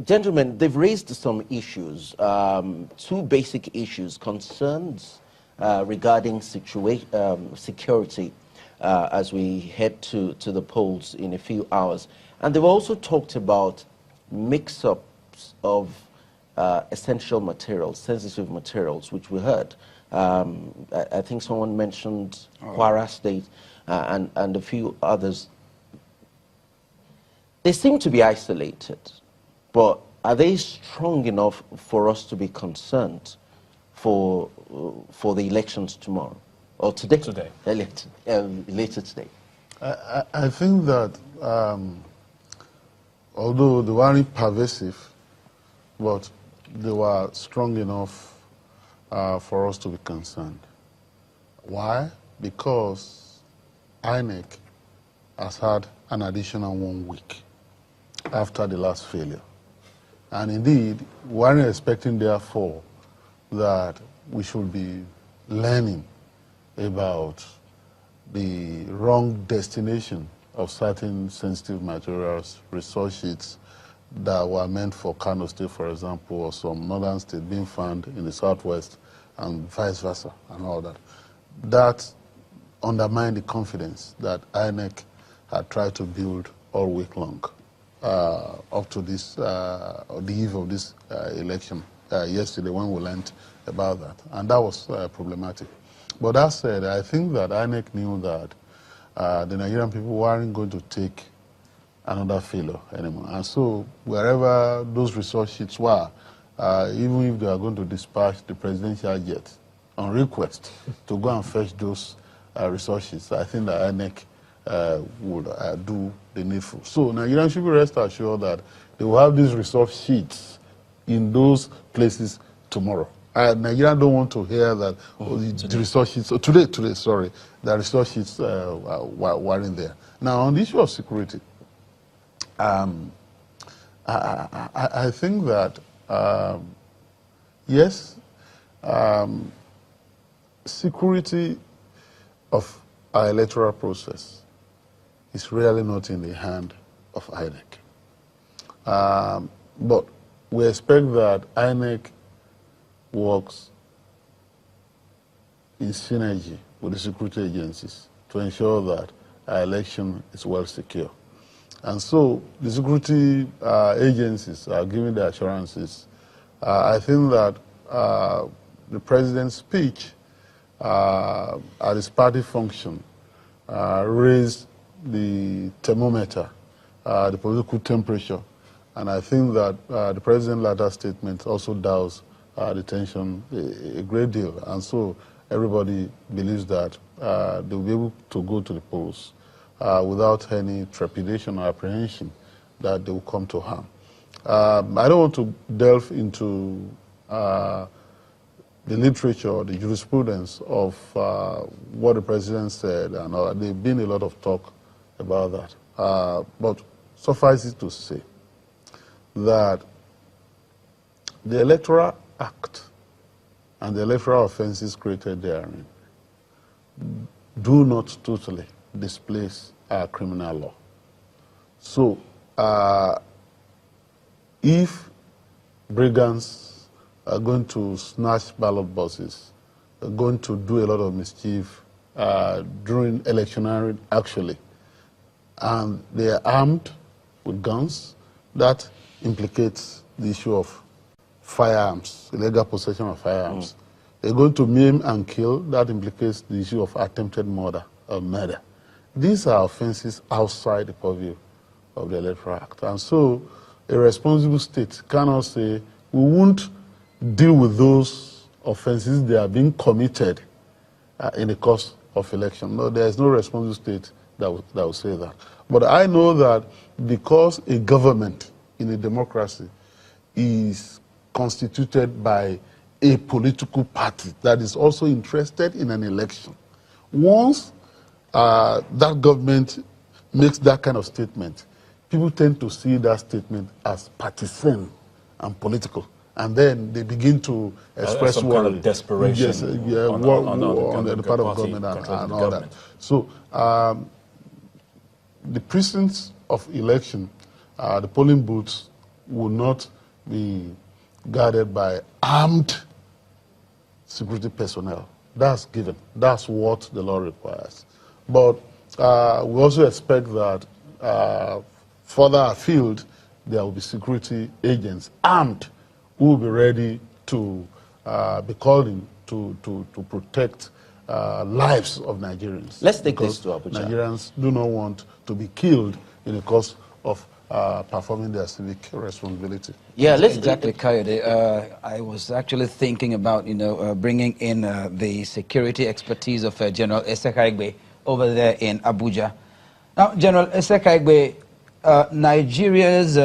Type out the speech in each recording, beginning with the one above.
Gentlemen, they've raised some issues, two basic issues, concerns regarding security as we head to the polls in a few hours. And they've also talked about mix-ups of essential materials, sensitive materials, which we heard. I think someone mentioned Kwara State and a few others. They seem to be isolated, but are they strong enough for us to be concerned for the elections tomorrow or today? Today. Later today. I think that although they weren't pervasive, but they were strong enough for us to be concerned. Why? Because INEC has had an additional 1 week after the last failure. And indeed, we weren't expecting, therefore, that we should be learning about the wrong destination of certain sensitive materials, resource sheets that were meant for Kano State, for example, or some northern state being found in the southwest, and vice versa, and all that. That undermined the confidence that INEC had tried to build all week long, up to this, the eve of this election yesterday when we learned about that. And that was problematic. But that said, I think that INEC knew that the Nigerian people weren't going to take another failure anymore. And so wherever those resource sheets were, even if they are going to dispatch the presidential jet on request to go and fetch those resource sheets, I think that INEC would do the needful. So Nigerians should be rest assured that they will have these resource sheets in those places tomorrow. Nigerians don't want to hear that the resource sheets, today, sorry, the resource sheets weren't there. Now, on the issue of security, I think that, yes, security of our electoral process is really not in the hand of INEC. But we expect that INEC works in synergy with the security agencies to ensure that our election is well secure. And so the security agencies are giving the assurances. I think that the president's speech at his party function raised the thermometer, the political temperature. And I think that the president's latter statement also doused the tension a great deal. And so everybody believes that they will be able to go to the polls without any trepidation or apprehension that they will come to harm. I don't want to delve into the literature or the jurisprudence of what the president said, and there's been a lot of talk about that. But suffice it to say that the Electoral Act and the electoral offenses created therein do not totally displace our criminal law. So, if brigands are going to snatch ballot boxes, are going to do a lot of mischief during electioneering, actually, and they are armed with guns, that implicates the issue of firearms, illegal possession of firearms. They're going to maim and kill, that implicates the issue of attempted murder or murder. These are offenses outside the purview of the Electoral Act. And so a responsible state cannot say, we won't deal with those offenses that are being committed in the course of election. No, there is no responsible state that will say that. But I know that because a government in a democracy is constituted by a political party that is also interested in an election, once that government makes that kind of statement, people tend to see that statement as partisan and political. And then they begin to express some kind of desperation on the part of government and all that. So the precincts of election, the polling booths will not be guarded by armed security personnel. That's given. That's what the law requires. But we also expect that further afield, there will be security agents armed who will be ready to be called in to protect lives of Nigerians. Let's take this to Abuja. Nigerians do not want to be killed in the course of performing their civic responsibility. Yeah, let's exactly, Kayode. I was actually thinking about, bringing in the security expertise of General Esekaigbe over there in Abuja. Now, General Esekaigbe, Nigeria's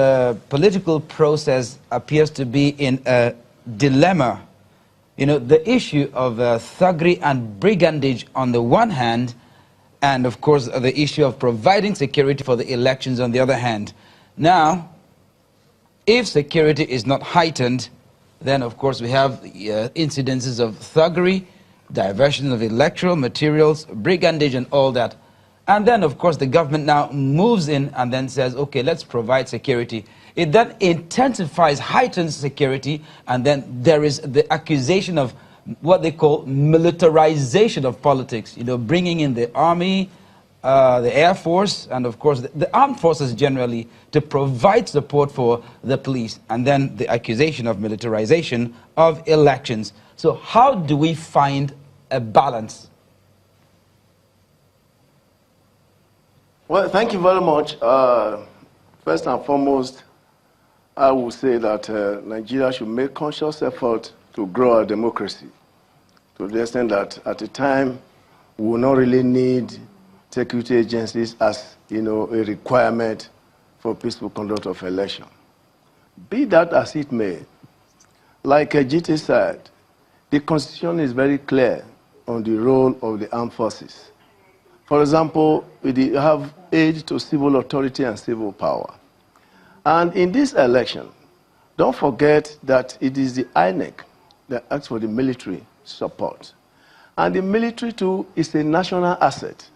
political process appears to be in a dilemma. The issue of thuggery and brigandage on the one hand, and of course the issue of providing security for the elections on the other hand. Now, if security is not heightened, then of course we have incidences of thuggery, diversion of electoral materials, brigandage and all that. And then of course the government now moves in and then says, okay, let's provide security. It then intensifies, heightens security, and then there is the accusation of what they call militarization of politics, bringing in the army, the Air Force, and of course the armed forces generally to provide support for the police, and then the accusation of militarization of elections. So how do we find a balance? Well, thank you very much. First and foremost, I would say that Nigeria should make conscious effort to grow our democracy to the extent that at a time we will not really need security agencies as a requirement for peaceful conduct of election. Be that as it may, like GT said, the Constitution is very clear on the role of the armed forces. For example, we have aid to civil authority and civil power. And in this election, don't forget that it is the INEC that asks for the military support. And the military, too, is a national asset.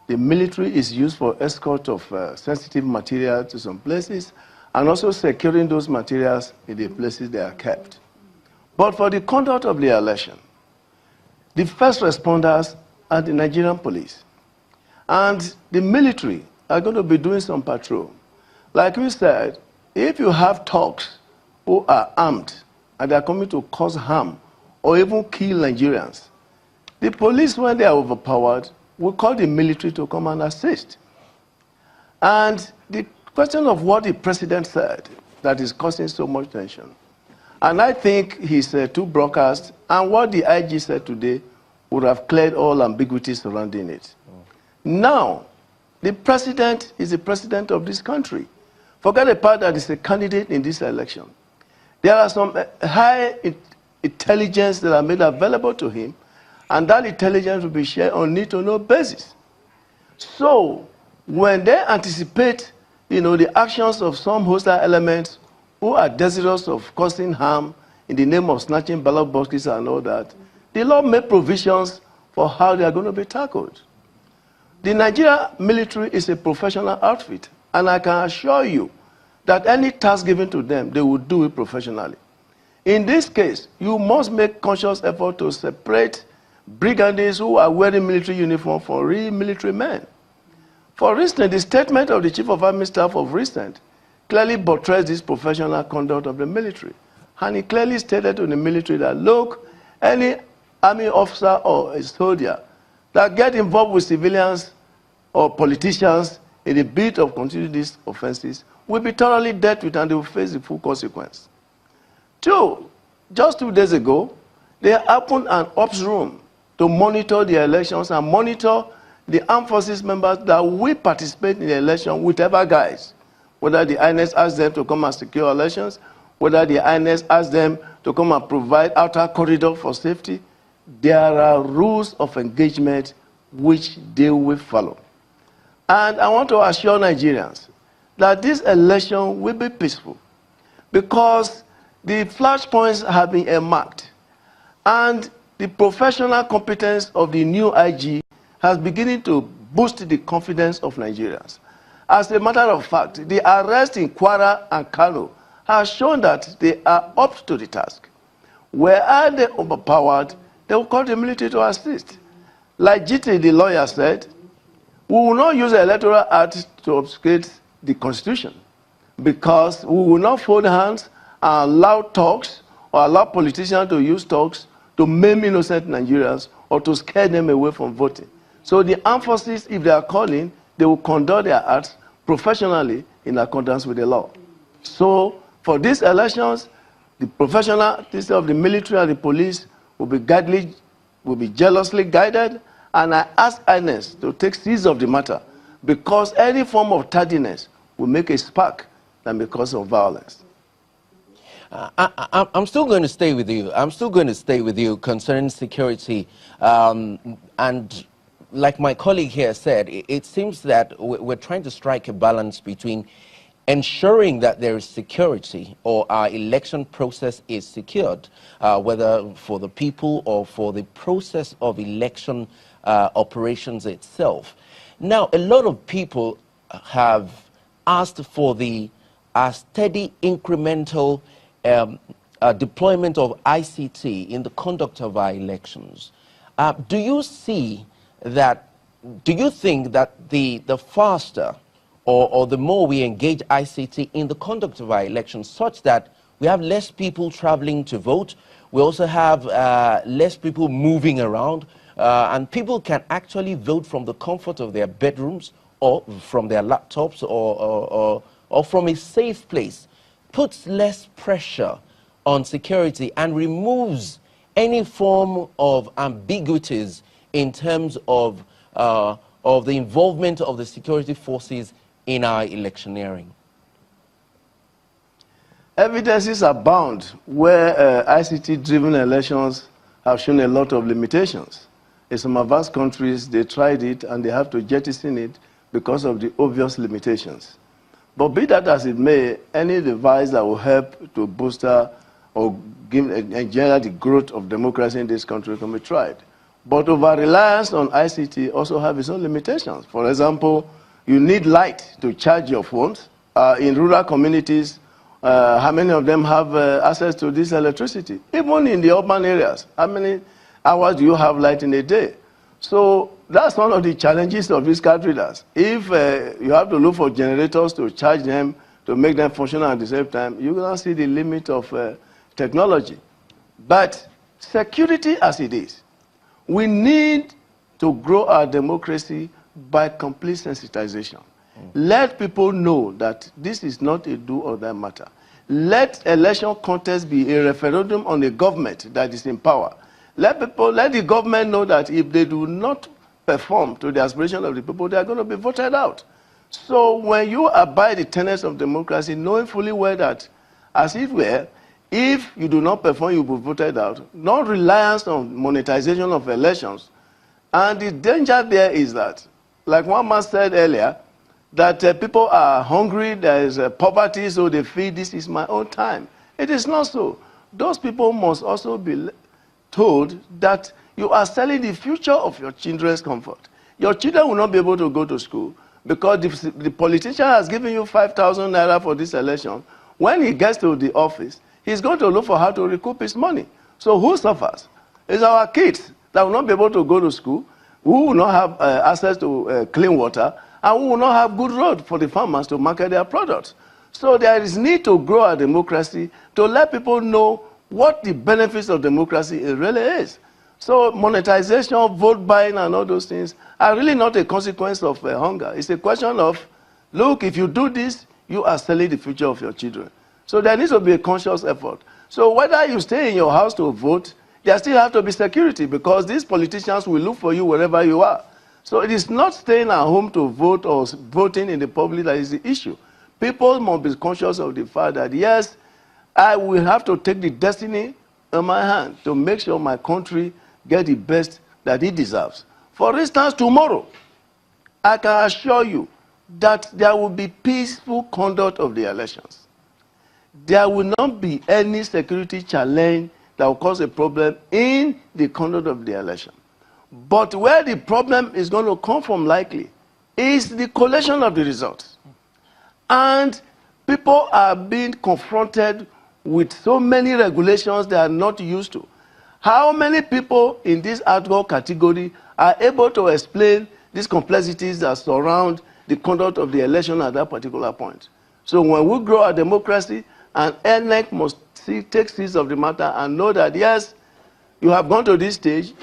The military is used for escort of sensitive material to some places and also securing those materials in the places they are kept. But for the conduct of the election, the first responders are the Nigerian police. And the military are going to be doing some patrol. Like we said, if you have thugs who are armed and they are coming to cause harm or even kill Nigerians, the police, when they are overpowered, will call the military to come and assist. And the question of what the president said that is causing so much tension, and I think his two broadcasts and what the IG said today would have cleared all ambiguity surrounding it. Now, the president is the president of this country. Forget the part that is a candidate in this election. There are some high intelligence that are made available to him, and that intelligence will be shared on need-to-know basis. So, when they anticipate, the actions of some hostile elements who are desirous of causing harm in the name of snatching ballot boxes and all that, the law made provisions for how they are going to be tackled. The Nigeria military is a professional outfit, and I can assure you that any task given to them, they will do it professionally. In this case, you must make conscious effort to separate brigands who are wearing military uniform from real military men. For instance, the statement of the Chief of Army Staff of recent clearly buttressed this professional conduct of the military. And he clearly stated to the military that, look, any army officer or a soldier that get involved with civilians or politicians in the bid of continuing these offenses will be thoroughly dealt with and they will face the full consequence. Two, just 2 days ago, they opened an ops room to monitor the elections and monitor the armed forces members that will participate in the election, whichever guys, whether the INS asks them to come and secure elections, whether the INS asks them to come and provide outer corridor for safety. There are rules of engagement which they will follow. And I want to assure Nigerians that this election will be peaceful because the flashpoints have been earmarked and the professional competence of the new IG has beginning to boost the confidence of Nigerians. As a matter of fact, the arrests in Kwara and Kano has shown that they are up to the task. Where they overpowered, they will call the military to assist. Like GT, the lawyer, said, we will not use the Electoral Act to obfuscate the Constitution, because we will not fold hands and allow talks or allow politicians to use talks to maim innocent Nigerians or to scare them away from voting. So the armed forces, if they are calling, they will conduct their acts professionally in accordance with the law. So for these elections, the professionals of the military and the police will be jealously guided, and I ask INES to take seize of the matter, because any form of tardiness will make a spark than because of violence. I'm still going to stay with you. I'm still going to stay with you concerning security. And like my colleague here said, it seems that we're trying to strike a balance between ensuring that there is security, or our election process is secured, whether for the people or for the process of election operations itself. Now, a lot of people have asked for the steady incremental deployment of ICT in the conduct of our elections. Do you think that the faster or the more we engage ICT in the conduct of our elections, such that we have less people traveling to vote, we also have less people moving around, and people can actually vote from the comfort of their bedrooms or from their laptops or from a safe place, puts less pressure on security and removes any form of ambiguities in terms of the involvement of the security forces in our electioneering? Evidences abound where ICT-driven elections have shown a lot of limitations. In some advanced countries, they tried it and they have to jettison it because of the obvious limitations. But be that as it may, any device that will help to bolster or give in general the growth of democracy in this country can be tried. But over-reliance on ICT also have its own limitations. For example, you need light to charge your phones. In rural communities, how many of them have access to this electricity? Even in the urban areas, how many hours do you have light in a day? So that's one of the challenges of these card readers. If you have to look for generators to charge them, to make them functional at the same time, you're going to see the limit of technology. But security as it is, we need to grow our democracy by complete sensitization. Let people know that this is not a do or die matter. Let election contests be a referendum on a government that is in power. Let the government know that if they do not perform to the aspiration of the people, they are going to be voted out. So when you abide the tenets of democracy, knowing fully well that, as it were, if you do not perform, you will be voted out. No reliance on monetization of elections. And the danger there is that, like one man said earlier, that people are hungry, there is poverty, so they feel this is my own time. It is not so. Those people must also be told that you are selling the future of your children's comfort. Your children will not be able to go to school because the politician has given you 5,000 naira for this election. When he gets to the office, he's going to look for how to recoup his money. So who suffers? It's our kids that will not be able to go to school, who will not have access to clean water, and who will not have good road for the farmers to market their products. So there is need to grow our democracy to let people know what the benefits of democracy really is. So monetization, vote buying, and all those things are really not a consequence of hunger. It's a question of, look, if you do this, you are selling the future of your children. So there needs to be a conscious effort. So whether you stay in your house to vote, there still have to be security, because these politicians will look for you wherever you are. So it is not staying at home to vote or voting in the public that is the issue. People must be conscious of the fact that, yes, I will have to take the destiny in my hand to make sure my country gets the best that it deserves. For instance, tomorrow, I can assure you that there will be peaceful conduct of the elections. There will not be any security challenge that will cause a problem in the conduct of the election. But where the problem is going to come from likely is the collation of the results. And people people are being confronted with so many regulations they are not used to. How many people in this outlaw category are able to explain these complexities that surround the conduct of the election at that particular point? So when we grow our democracy, and INEC must take seize of the matter and know that, yes, you have gone to this stage,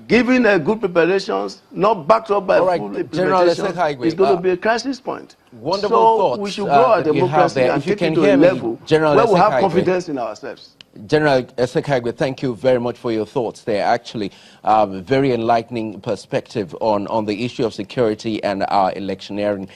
given a good preparations, not backed up by full implementation, it's going to be a crisis point. Wonderful so thoughts, we should grow our that you have democracy there. and If you take can it to hear a me, level General where we have Esekagbe. confidence in ourselves. General Esekagbe, thank you very much for your thoughts there. Actually, very enlightening perspective on the issue of security and our electioneering.